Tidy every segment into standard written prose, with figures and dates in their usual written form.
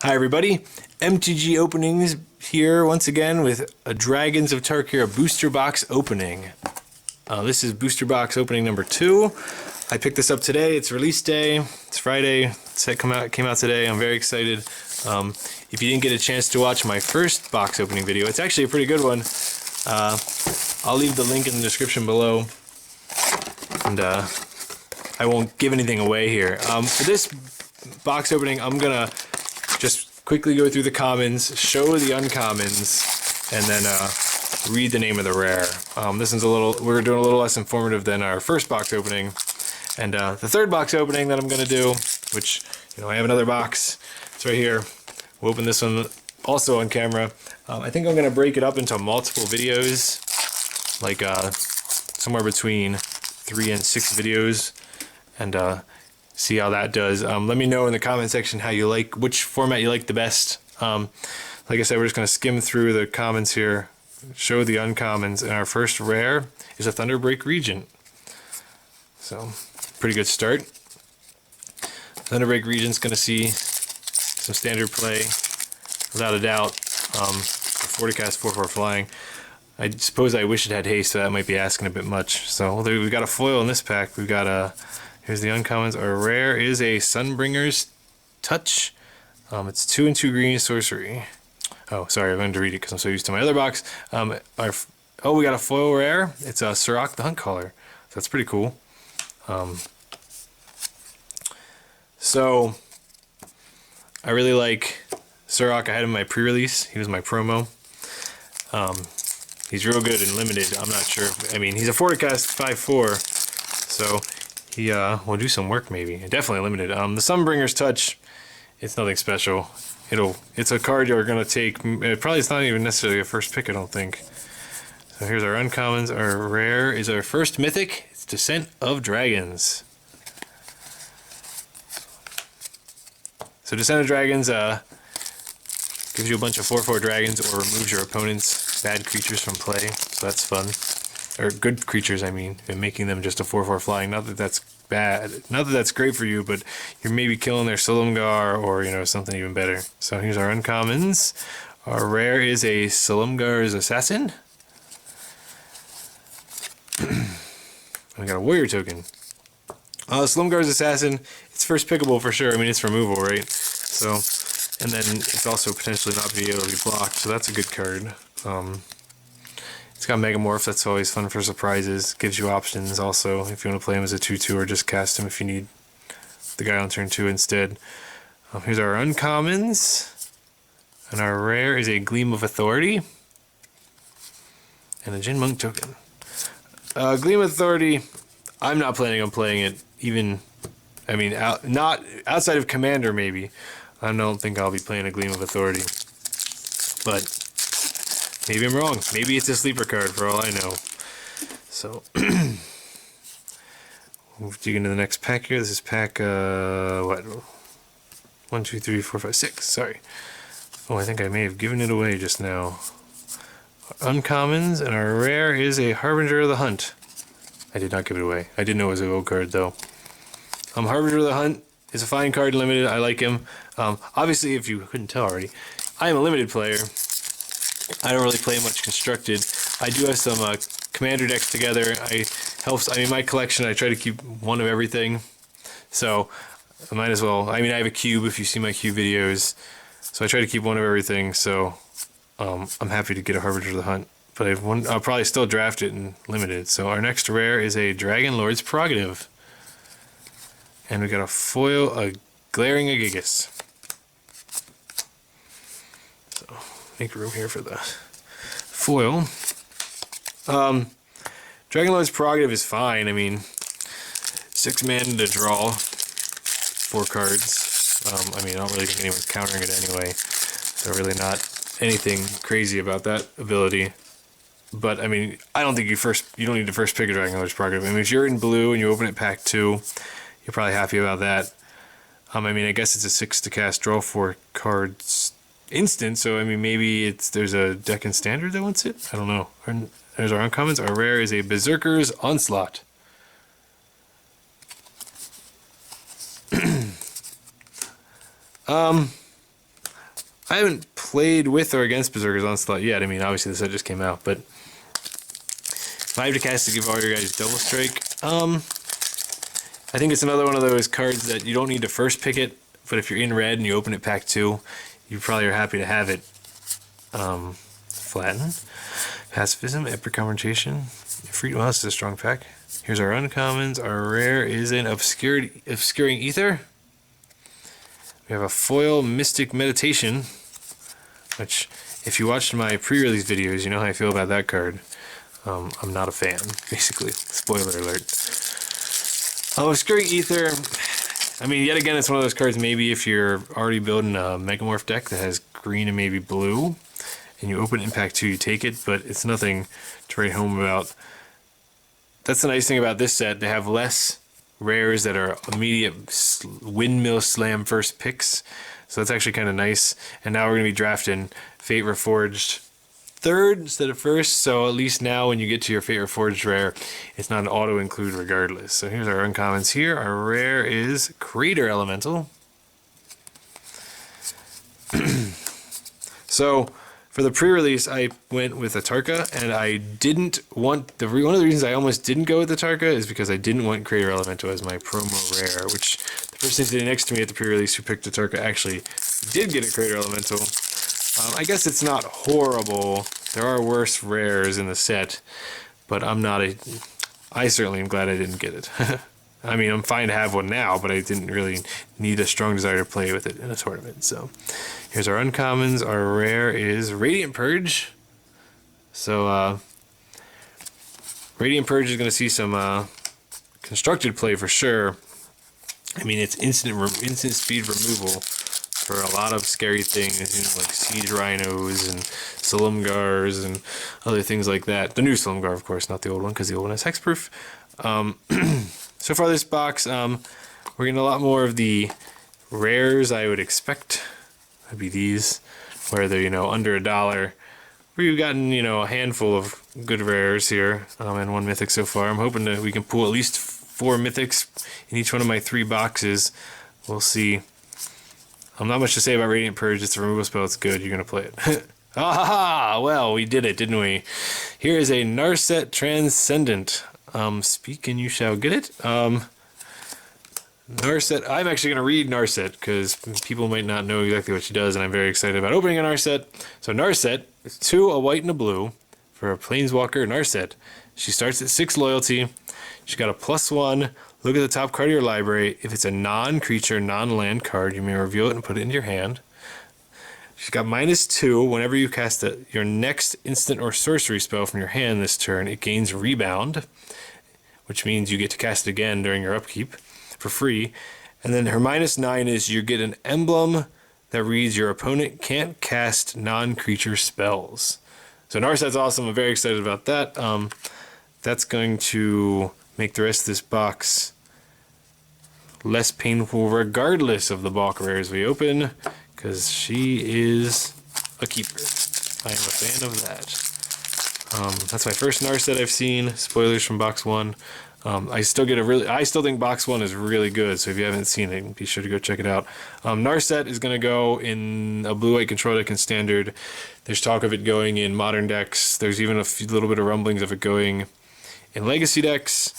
Hi everybody, MTG Openings here once again with a Dragons of Tarkir booster box opening. This is booster box opening number 2. I picked this up today. It's release day. It's Friday. It came out today. I'm very excited. If you didn't get a chance to watch my first box opening video, it's actually a pretty good one. I'll leave the link in the description below, and I won't give anything away here. For this box opening, I'm gonna just quickly go through the commons, show the uncommons, and then read the name of the rare. We're doing a little less informative than our first box opening. And the third box opening that I'm gonna do, which, I have another box. It's right here. We'll open this one also on camera. I think I'm gonna break it up into multiple videos, like somewhere between 3 and 6 videos, and see how that does. Let me know in the comment section which format you like the best. Like I said, we're just gonna skim through the commons here, show the uncommons, and our first rare is a Thunderbreak Regent. So, pretty good start. Thunderbreak Regent's gonna see some standard play, without a doubt. 40 cast, 4/4 flying. I suppose I wish it had haste, so that might be asking a bit much. So we've got a foil in this pack. We've got here's the uncommons. Our rare is a Sunbringer's Touch. It's 2 and 2 green sorcery. Oh, sorry, I'm going to read it because I'm so used to my other box. We got a foil rare. It's a Sirach the Huntcaller. So that's pretty cool. So I really like Sirach. I had him in my pre-release. He was my promo. He's real good in limited. I'm not sure. He's a 4-cast 5/4, so he will do some work maybe. Definitely limited. The Sunbringer's Touch, it's nothing special. It's a card you're gonna take. It's not even necessarily a first pick, I don't think. So here's our uncommons. Our rare is our first mythic. It's Descent of Dragons. So Descent of Dragons gives you a bunch of 4/4 dragons, or removes your opponent's bad creatures from play. So that's fun. Or good creatures, and making them just a 4/4 flying. Not that that's bad. Not that that's great for you, but you're maybe killing their Silumgar, or something even better. So here's our uncommons. Our rare is a Silumgar's Assassin. We got a warrior token. Silumgar's Assassin, it's first pickable for sure. It's removal, right? So, and then it's also potentially not be able to be blocked, so that's a good card. It's got Megamorph, that's always fun for surprises. Gives you options also if you want to play him as a 2/2, or just cast him if you need the guy on turn 2 instead. Here's our uncommons. And our rare is a Gleam of Authority. And a Jin Monk token. Gleam of Authority, I'm not planning on playing it, not outside of Commander maybe. I don't think I'll be playing a Gleam of Authority. But maybe I'm wrong. Maybe it's a sleeper card for all I know. So, we'll dig into the next pack here. This is pack, 1, 2, 3, 4, 5, 6. Sorry. Oh, I think I may have given it away just now. Uncommons, and our rare is a Harbinger of the Hunt. I did not give it away. I didn't know it was a gold card, though. Harbinger of the Hunt is a fine card, limited. I like him. Obviously, if you couldn't tell already, I am a limited player. I don't really play much constructed. I do have some commander decks together. My collection, I try to keep one of everything. So I might as well. I have a cube if you see my cube videos. So I try to keep one of everything. So I'm happy to get a Harbinger of the Hunt. But I'll probably still draft it in limited. So our next rare is a Dragon Lord's Prerogative. And we got a foil, a Glaring Agigus. So make room here for the foil. Dragon Lord's Prerogative is fine. 6 mana to draw 4 cards. I don't really think anyone's countering it anyway. So really not anything crazy about that ability. But I don't think you don't need to first pick a Dragon Lord's Prerogative. If you're in blue and you open it pack 2, you're probably happy about that. I guess it's a 6 to cast, draw 4 cards instant, so maybe there's a deck in standard that wants it? I don't know. There's our uncommons. Our rare is a Berserker's Onslaught. I haven't played with or against Berserker's Onslaught yet. I mean, obviously the set just came out, but if I have to cast to give all your guys Double Strike, I think it's another one of those cards that you don't need to first pick it, but if you're in red and you open it pack 2, you probably are happy to have it. Flatten, Pacifism, Epic Confrontation, Free. Well, this is a strong pack. Here's our uncommons. Our rare is an Obscuring Ether. We have a foil Mystic Meditation, which, if you watched my pre-release videos, you know how I feel about that card. I'm not a fan, basically. Spoiler alert. Obscuring Ether, I mean, yet again, it's one of those cards, maybe if you're already building a Megamorph deck that has green and maybe blue, and you open Impact 2, you take it, but it's nothing to write home about. That's the nice thing about this set, they have less rares that are immediate windmill slam first picks, so that's actually kind of nice. And now we're going to be drafting Fate Reforged third instead of first, so at least now when you get to your Fate Reforged rare, it's not an auto include regardless. So here's our uncommons here. Our rare is Crater Elemental. So for the pre-release, I went with a Tarka, and I didn't want one of the reasons I almost didn't go with the Tarka is because I didn't want Crater Elemental as my promo rare, which the person sitting next to me at the pre-release who picked the Tarka actually did get a Crater Elemental. I guess it's not horrible. There are worse rares in the set, but I certainly am glad I didn't get it. I mean, I'm fine to have one now, but I didn't really need a strong desire to play with it in a tournament. So here's our uncommons. Our rare is Radiant Purge. So Radiant Purge is going to see some constructed play for sure. I mean, it's instant speed removal for a lot of scary things, you know, like Siege Rhinos and Silumgars and other things like that. The new Silumgar, of course, not the old one, because the old one has hexproof. So far this box, we're getting a lot more of the rares I would expect. That'd be these, where they're, you know, under $1. We've gotten, you know, a handful of good rares here, and 1 mythic so far. I'm hoping that we can pull at least 4 mythics in each one of my 3 boxes. We'll see. Not much to say about Radiant Purge. It's a removal spell. It's good. You're going to play it. Ah, well, we did it, didn't we? Here is a Narset Transcendent. Speak and you shall get it. Narset, I'm actually going to read Narset because people might not know exactly what she does, and I'm very excited about opening a Narset. So Narset is 2, a white and a blue for a Planeswalker Narset. She starts at 6 loyalty. She's got a +1. Look at the top card of your library. If it's a non-creature, non-land card, you may reveal it and put it into your hand. She's got -2. Whenever you cast your next instant or sorcery spell from your hand this turn, it gains Rebound, which means you get to cast it again during your upkeep for free. And then her -9 is you get an emblem that reads your opponent can't cast non-creature spells. So Narset's awesome. I'm very excited about that. That's going to make the rest of this box less painful regardless of the bulk rares we open, because she is a keeper. I am a fan of that. That's my first Narset I've seen. Spoilers from box 1. I still think box 1 is really good, so if you haven't seen it, be sure to go check it out. Narset is going to go in a blue-white control deck in Standard. There's talk of it going in Modern decks. There's even a little bit of rumblings of it going in Legacy decks.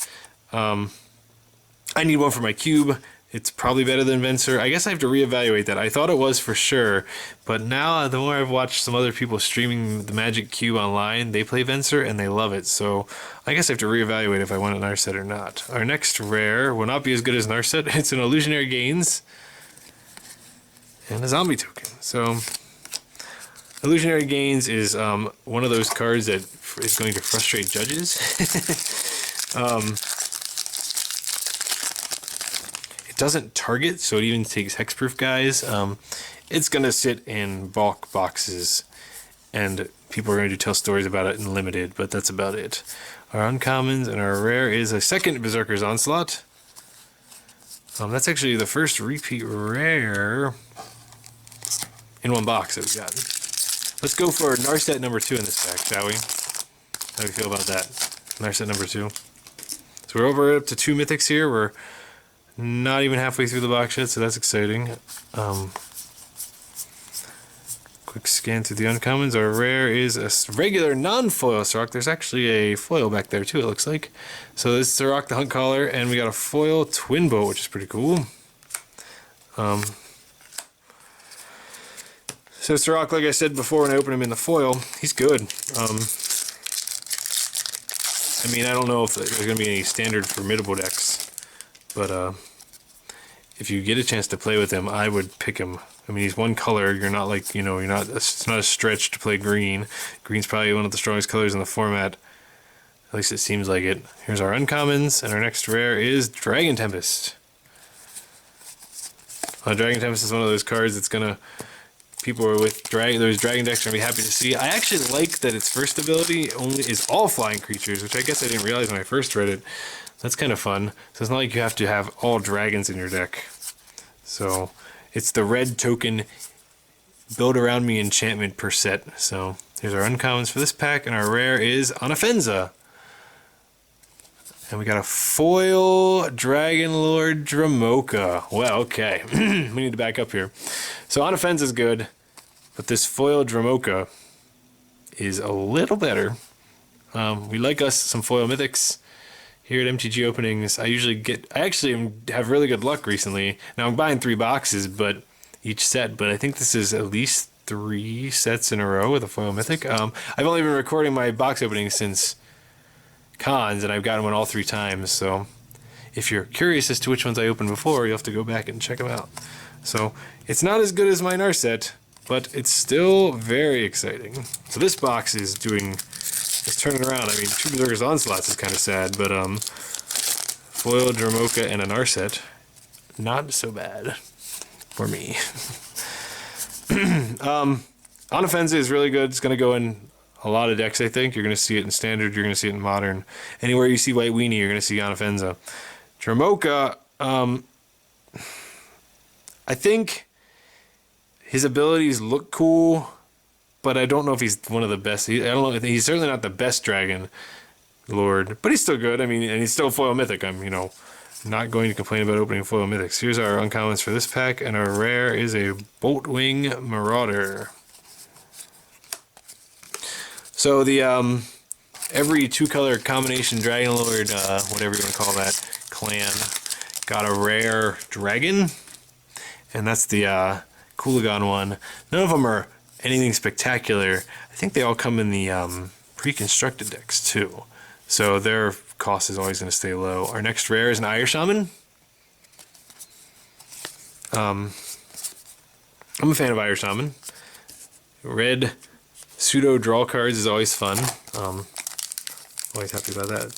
I need one for my cube. It's probably better than Venser. I guess I have to reevaluate that. I thought it was for sure, but now the more I've watched some other people streaming the Magic Cube online, they play Venser and they love it. So I guess I have to reevaluate if I want a Narset or not. Our next rare will not be as good as Narset. It's an Illusionary Gains and a Zombie token. So Illusionary Gains is one of those cards that is going to frustrate judges. Doesn't target, so it even takes hexproof guys. It's gonna sit in bulk boxes, and people are going to tell stories about it in limited, but that's about it. Our uncommons and our rare is a second Berserker's Onslaught. That's actually the first repeat rare in one box that we've gotten. Let's go for Narset number 2 in this pack, shall we? How do you feel about that? Narset number 2. So we're over up to 2 mythics here. We're not even halfway through the box yet, so that's exciting. Quick scan through the uncommons. Our rare is a regular non-foil Sirach. There's actually a foil back there too, it looks like. So this is Sirach the Hunt Caller, and we got a foil Twin Boat, which is pretty cool. So Sirach, like I said before when I opened him in the foil, he's good. I mean, I don't know if there's going to be any standard formidable decks, but if you get a chance to play with him, I would pick him. I mean, he's one color. You're not like, you know, it's not a stretch to play green. Green's probably one of the strongest colors in the format. At least it seems like it. Here's our uncommons, and our next rare is Dragon Tempest. Dragon Tempest is one of those cards that's gonna, people are with those dragon decks are gonna be happy to see. I actually like that its first ability only is all flying creatures, which I guess I didn't realize when I first read it. That's kind of fun. So it's not like you have to have all dragons in your deck. So it's the red token build around me enchantment per set. So here's our uncommons for this pack, and our rare is Onofenza. And we got a foil Dragon Lord Dramoka. Well, okay. We need to back up here. So Onofenza is good, but this foil Dramoka is a little better. We like us some foil mythics here at MTG openings. I actually have really good luck recently. Now I'm buying 3 boxes, but each set, but I think this is at least 3 sets in a row with a foil mythic. I've only been recording my box openings since cons, and I've gotten one all 3 times, so if you're curious as to which ones I opened before, you'll have to go back and check them out. So it's not as good as my Narset, but it's still very exciting. So this box is turning around. I mean, 2 Berserker's Onslaughts is kind of sad, but foil Dramoka and a Narset, not so bad for me. Onofenza is really good. It's going to go in a lot of decks, I think. You're going to see it in Standard, you're going to see it in Modern. Anywhere you see White Weenie, you're going to see Onofenza. Dramoka, I think his abilities look cool, but I don't know if he's one of the best. I don't know. He's certainly not the best Dragon Lord, but he's still good. I mean, and he's still foil mythic. I'm, not going to complain about opening foil mythics. Here's our uncommons for this pack, and our rare is a Boltwing Marauder. So the every 2-color combination Dragon Lord, whatever you want to call that, clan, got a rare dragon, and that's the Coolagon one. None of them are anything spectacular. I think they all come in the pre-constructed decks too, so their cost is always going to stay low. Our next rare is an Ire Shaman. I'm a fan of Ire Shaman. Red pseudo draw cards is always fun. Always happy about that.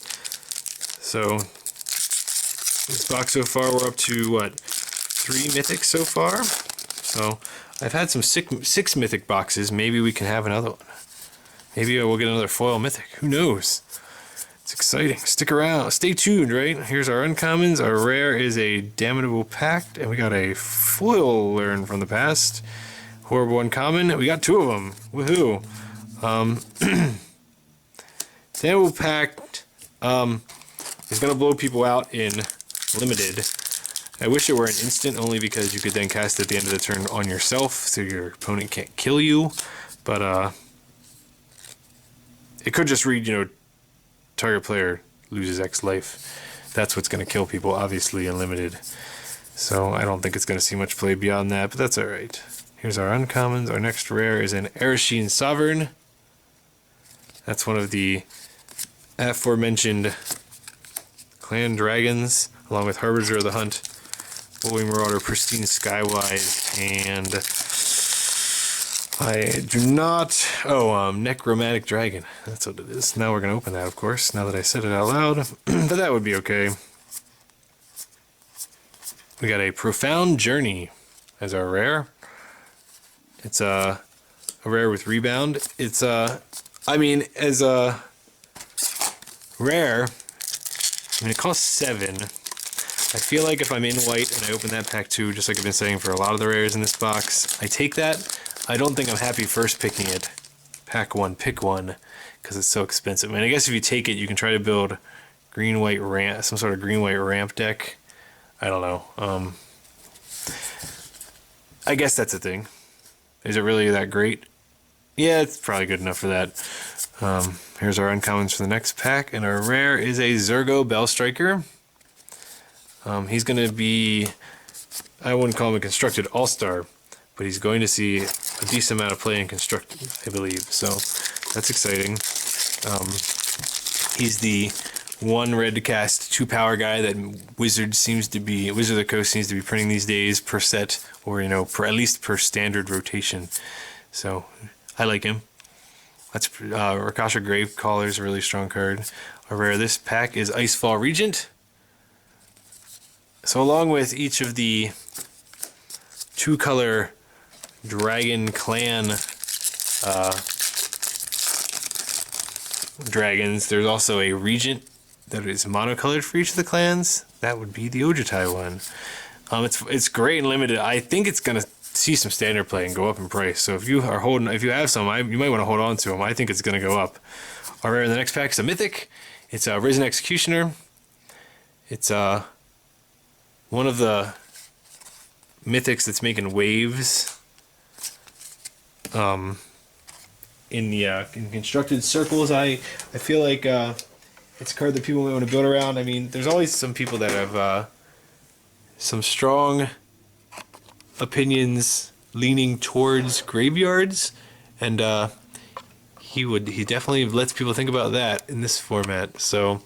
So this box so far, we're up to what, 3 mythics so far. So I've had some 6 mythic boxes. Maybe we can have another one. Maybe we'll get another foil mythic. Who knows? It's exciting. Stick around. Stay tuned, right? Here's our uncommons. Our rare is a Damnable Pact, and we got a foil Learn from the Past. Horrible uncommon. We got 2 of them. Woohoo! Damnable Pact is going to blow people out in Limited. I wish it were an instant, only because you could then cast it at the end of the turn on yourself, so your opponent can't kill you. But it could just read, target player loses X life. That's what's going to kill people, obviously, in Limited. So I don't think it's going to see much play beyond that, but that's alright. Here's our uncommons. Our next rare is an Ereshkigal Sovereign. That's one of the aforementioned clan dragons, along with Harbinger of the Hunt, Boltwing Marauder, Pristine Skywise, and I do not... Necromantic Dragon. That's what it is. Now we're going to open that, of course, now that I said it out loud. But that would be okay. We got a Profound Journey as our rare. It's a rare with rebound. It's as a rare, it costs 7. I feel like if I'm in white and I open that pack too, just like I've been saying for a lot of the rares in this box, I take that. I don't think I'm happy first picking it. Pack 1, pick 1, because it's so expensive. I mean, I guess if you take it, you can try to build green-white ramp, some sort of green-white ramp deck. I don't know. I guess that's a thing. Is it really that great? Yeah, it's probably good enough for that. Here's our uncommons for the next pack, and our rare is a Zergo Bell Striker. He's going to be, I wouldn't call him a constructed all-star, but he's going to see a decent amount of play in constructed, I believe. So that's exciting. He's the one red to cast 2 power guy that Wizard of the Coast seems to be printing these days per set, or at least per standard rotation. So I like him. That's Rakasha Gravecaller is a really strong card. A rare this pack is Icefall Regent. So along with each of the 2-color Dragon Clan dragons, there's also a Regent that is monocolored for each of the clans. That would be the Ojutai one. It's great and limited. I think it's gonna see some standard play and go up in price. So if you have some, you might want to hold on to them. I think it's gonna go up. Our rare in the next pack is a Mythic. It's a Risen Executioner. It's one of the Mythics that's making waves. In constructed circles, I feel like it's a card that people might want to build around. I mean, there's always some people that have some strong opinions leaning towards graveyards, and he definitely lets people think about that in this format. So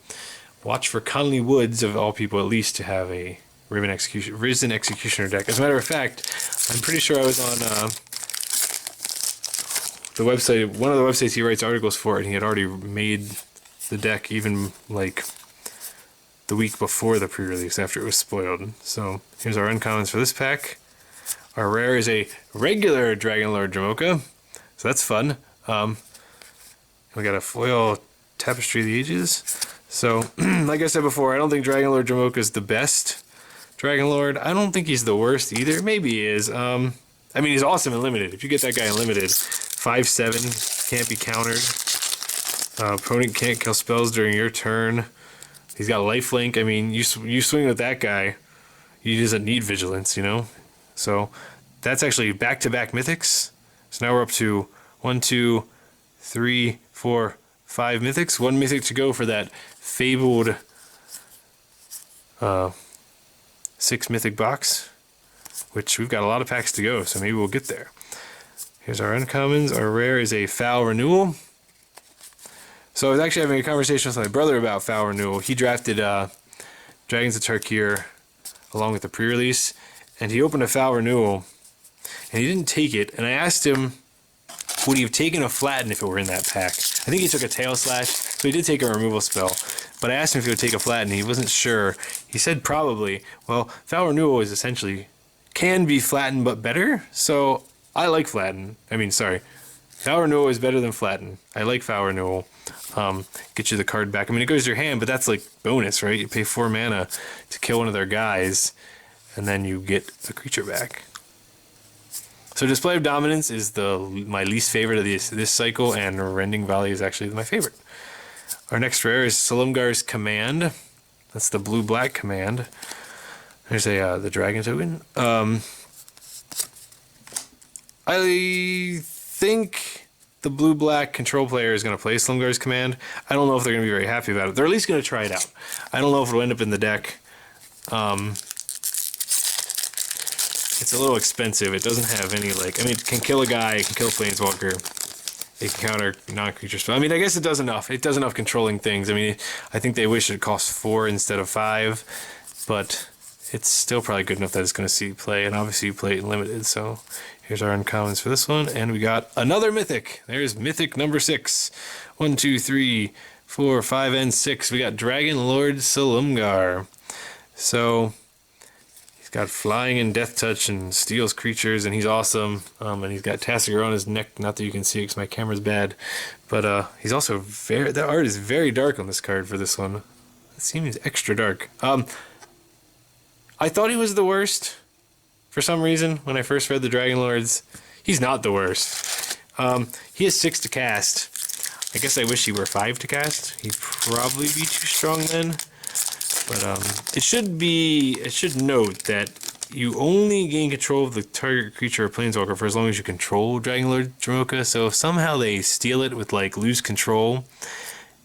watch for Conley Woods, of all people, at least, to have a Risen Executioner deck. As a matter of fact, I'm pretty sure I was on the website, one of the websites he writes articles for, and he had already made the deck even like the week before the pre-release, after it was spoiled. So here's our uncommons for this pack. Our rare is a regular Dragonlord Jamoka, so that's fun. We got a foil Tapestry of the Ages. So, like I said before, I don't think Dragonlord Jamoka is the best Dragonlord. I don't think he's the worst either. Maybe he is. I mean, he's awesome in limited. If you get that guy in limited, 5/7, can't be countered. Opponent can't kill spells during your turn. He's got lifelink. I mean, you swing with that guy, he doesn't need vigilance, So that's actually back-to-back mythics. So now we're up to 1, 2, 3, 4, 5 mythics. 1 mythic to go for that fabled 6 mythic box, which we've got a lot of packs to go, so maybe we'll get there. Here's our uncommons. Our rare is a Foul Renewal. So I was actually having a conversation with my brother about Foul Renewal. He drafted Dragons of Tarkir along with the pre-release, and he opened a Foul Renewal, and he didn't take it. And I asked him, would he have taken a Flatten if it were in that pack? I think he took a Tail Slash, so he did take a removal spell. But I asked him if he would take a Flatten, he wasn't sure. He said probably. Well, Foul Renewal is essentially, can be Flatten but better, so I like Flatten. Foul Renewal is better than Flatten. I like Foul Renewal. Get you the card back. I mean, it goes to your hand, but that's like bonus, right? You pay 4 mana to kill one of their guys, and then you get the creature back. So Display of Dominance is my least favorite of this cycle, and Rending Volley is actually my favorite. Our next rare is Silumgar's Command. That's the blue-black command. There's the dragon token. I think the blue-black control player is going to play Silumgar's Command. I don't know if they're going to be very happy about it. They're at least going to try it out. I don't know if it'll end up in the deck. It's a little expensive. It doesn't have any, it can kill a guy, it can kill a Planeswalker, it can counter non-creature spell. I mean, I guess it does enough. It does enough controlling things. I mean, I think they wish it cost 4 instead of 5, but it's still probably good enough that it's going to see play, and obviously you play it in limited, so here's our uncommons for this one, and we got another Mythic. There's Mythic number 6. 1, 2, 3, 4, 5, and 6. We got Dragonlord Silumgar. So he's got flying and death touch and steals creatures, and he's awesome. And he's got Tassiger on his neck. Not that you can see it because my camera's bad, but he's also the art is very dark on this card for this one. It seems extra dark. I thought he was the worst for some reason when I first read the Dragonlords. He's not the worst. He has 6 to cast. I guess I wish he were 5 to cast. He'd probably be too strong then. But it should note that you only gain control of the target creature or planeswalker for as long as you control Dragonlord Dromoka. So if somehow they steal it with like lose control,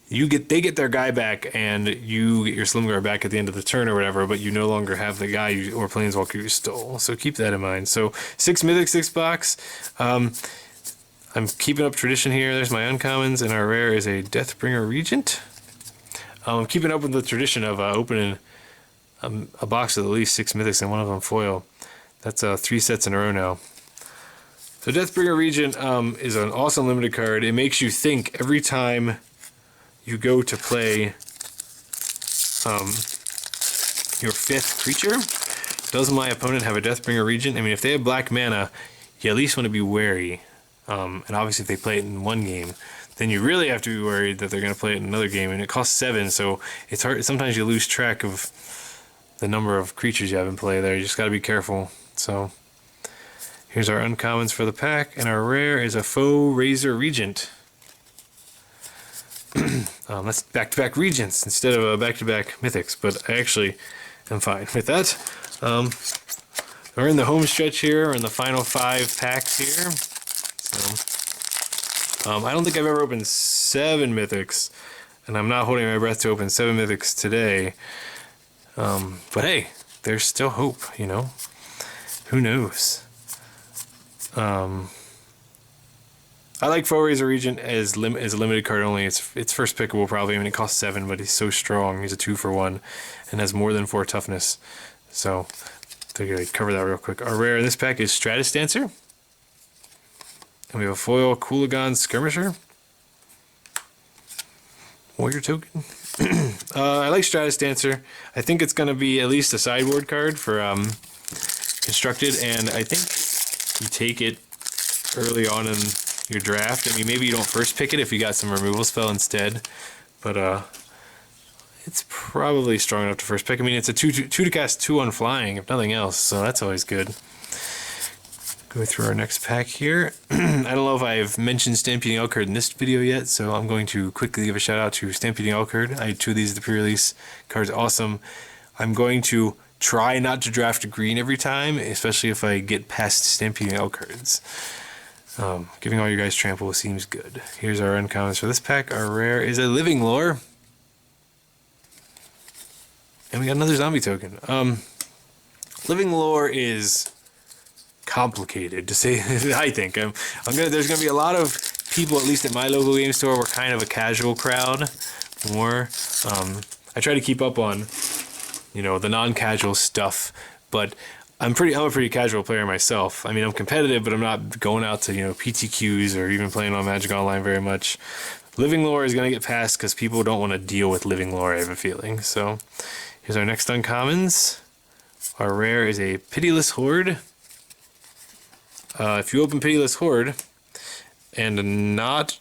they get their guy back, and you get your Slimgar back at the end of the turn or whatever, but you no longer have the guy or planeswalker you stole. So keep that in mind. So 6 mythic, 6 box. I'm keeping up tradition here. There's my uncommons, and our rare is a Deathbringer Regent. I'm keeping up with the tradition of opening a box with at least 6 mythics and one of them foil. That's 3 sets in a row now. So Deathbringer Regent is an awesome limited card. It makes you think every time you go to play your 5th creature. Does my opponent have a Deathbringer Regent? I mean, if they have black mana, you at least want to be wary. And obviously if they play it in one game, then you really have to be worried that they're going to play it in another game. And it costs 7, so it's hard. Sometimes you lose track of the number of creatures you have in play there. You just got to be careful. So here's our uncommons for the pack, and our rare is a Faux Razor Regent. That's back-to-back Regents instead of back-to-back Mythics, but I actually am fine with that. We're in the home stretch here. We're in the final 5 packs here. So I don't think I've ever opened 7 Mythics, and I'm not holding my breath to open 7 Mythics today. But hey, there's still hope, you know? Who knows? I like Faux Razor Regent as a limited card only. It's first pickable probably. I mean, it costs 7, but he's so strong. He's a 2-for-1 and has more than 4 toughness. So, figured I'd cover that real quick. Our rare in this pack is Stratus Dancer. And we have a foil Coolagon Skirmisher. Warrior token. I like Stratus Dancer. I think it's going to be at least a sideboard card for Constructed, and I think you take it early on in your draft. I mean, maybe you don't first pick it if you got some removal spell instead, but it's probably strong enough to first pick. I mean, it's a 2 to cast 2 on flying, if nothing else, so that's always good. Go through our next pack here. I don't know if I've mentioned Stampeding Elkerd in this video yet, so I'm going to quickly give a shout out to Stampeding Elkerd. I had 2 of these at the pre-release. Card's awesome. I'm going to try not to draft green every time, especially if I get past Stampeding Elkerds. Giving all you guys trample seems good. Here's our uncommons for this pack. Our rare is a Living Lore. And we got another zombie token. Living Lore is complicated to say. I think there's gonna be a lot of people, at least at my local game store. We're kind of a casual crowd. More I try to keep up on, you know, the non-casual stuff, but I'm a pretty casual player myself. I mean, I'm competitive, but I'm not going out to, you know, PTQs or even playing on Magic Online very much. Living Lore is gonna get passed because people don't want to deal with Living Lore, I have a feeling. So here's our next uncommons. Our rare is a Pitiless Horde. If you open Pitiless Horde and not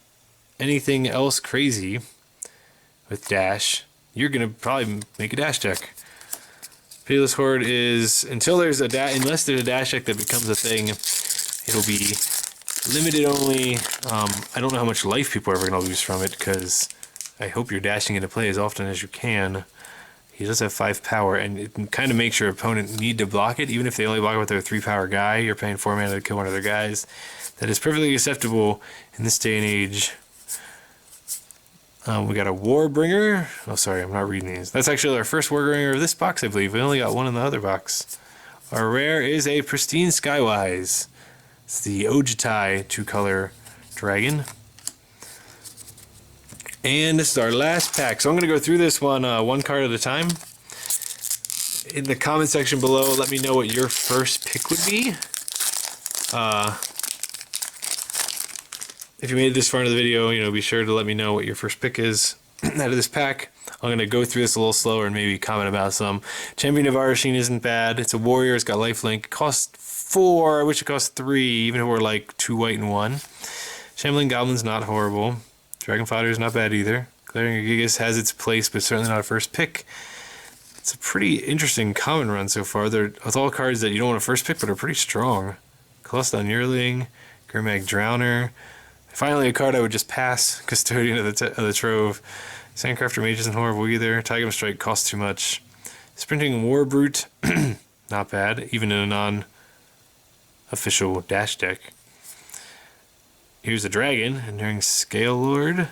anything else crazy with Dash, you're gonna probably make a Dash deck. Pitiless Horde is, until there's unless there's a Dash deck that becomes a thing, it'll be limited only. I don't know how much life people are ever gonna lose from it, because I hope you're dashing into play as often as you can. He does have 5 power, and it kind of makes your opponent need to block it, even if they only block it with their 3 power guy. You're paying 4 mana to kill one of their guys. That is perfectly acceptable in this day and age. We got a Warbringer. Oh, sorry, I'm not reading these. That's actually our first Warbringer of this box, I believe. We only got one in the other box. Our rare is a Pristine Skywise. It's the Ojutai 2-color dragon. And this is our last pack. So I'm going to go through this one one card at a time. In the comment section below, let me know what your first pick would be. If you made it this far into the video, you know, be sure to let me know what your first pick is out of this pack. I'm going to go through this a little slower and maybe comment about some. Champion of Arasheen isn't bad. It's a warrior. It's got lifelink. It costs 4. I wish it cost 3, even if we're like 2 white and 1. Shambling Goblin's not horrible. Dragon Fodder is not bad either. Glaring Gigas has its place, but certainly not a first pick. It's a pretty interesting common run so far. They're with all cards that you don't want to first pick, but are pretty strong. Coloston Yearling, Grimag Drowner. Finally, a card I would just pass. Custodian of the Trove. Sandcrafter Mage isn't horrible either. Tigum Strike costs too much. Sprinting War Brute. Not bad, even in a non-official dash deck. Here's a dragon, Enduring Scale Lord,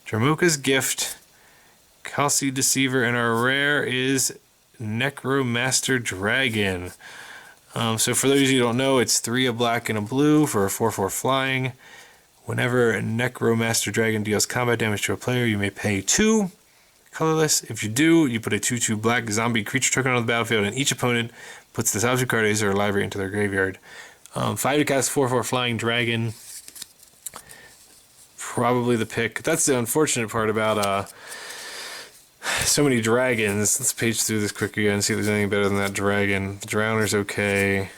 Dramoka's Gift, Khalsi Deceiver, and our rare is Necromaster Dragon. So for those of you who don't know, it's 3 a black and a blue for a 4/4 flying. Whenever a Necromaster Dragon deals combat damage to a player, you may pay 2 colorless. If you do, you put a 2/2 black zombie creature token on the battlefield, and each opponent puts the top 2 card of their library into their graveyard. 5 to cast 4/4 flying dragon. Probably the pick. That's the unfortunate part about so many dragons. Let's page through this quick again and see if there's anything better than that dragon. The Drowner's okay.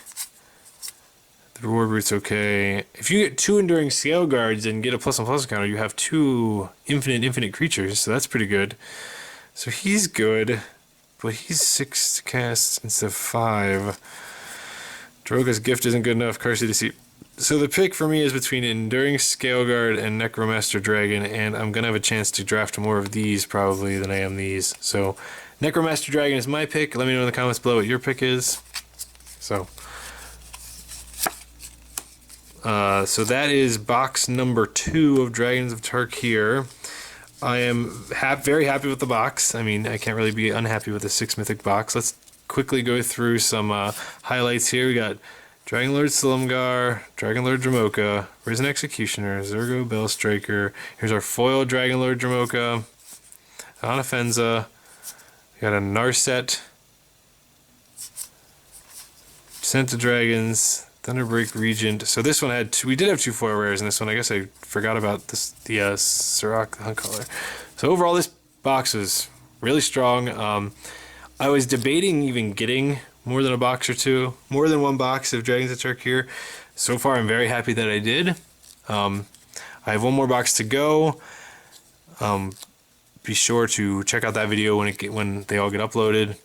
The Reward Root's okay. If you get 2 Enduring Scale Guards and get a +1/+1 counter, you have 2 infinite creatures, so that's pretty good. So he's good, but he's 6 to cast instead of 5. Droga's Gift isn't good enough. Khalsi Deceiver. So the pick for me is between Enduring Scale Guard and Necromaster Dragon, and I'm going to have a chance to draft more of these probably than I am these. So Necromaster Dragon is my pick. Let me know in the comments below what your pick is. So that is box number 2 of Dragons of Tarkir. I am very happy with the box. I mean, I can't really be unhappy with the 6 mythic box. Let's quickly go through some highlights here. We got Dragonlord Silumgar, Dragonlord Dramoka, Risen Executioner, Zurgo Bellstriker. Here's our foil Dragonlord Dramoka, Anafenza. We got a Narset, Descent of Dragons, Thunderbreak Regent. So this one had 2, we did have 2 foil rares in this one. I guess I forgot about this, the Sirach the Hunt Caller. So overall, this box was really strong. I was debating even getting more than a box or 2, more than 1 box of Dragons of Tarkir. So far, I'm very happy that I did. I have 1 more box to go. Be sure to check out that video when they all get uploaded.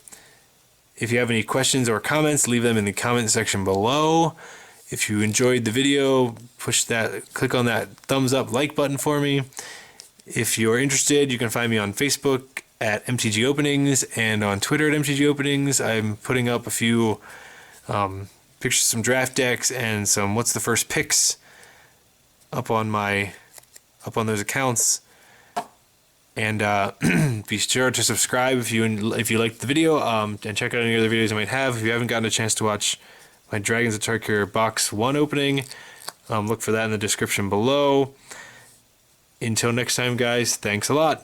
If you have any questions or comments, leave them in the comment section below. If you enjoyed the video, click on that thumbs up like button for me. If you're interested, you can find me on Facebook at MTG Openings and on Twitter at MTG Openings. I'm putting up a few pictures of some draft decks and some what's the first picks up on those accounts. And be sure to subscribe if you liked the video, and check out any other videos I might have. If you haven't gotten a chance to watch my Dragons of Tarkir box 1 opening, look for that in the description below. Until next time, guys, thanks a lot.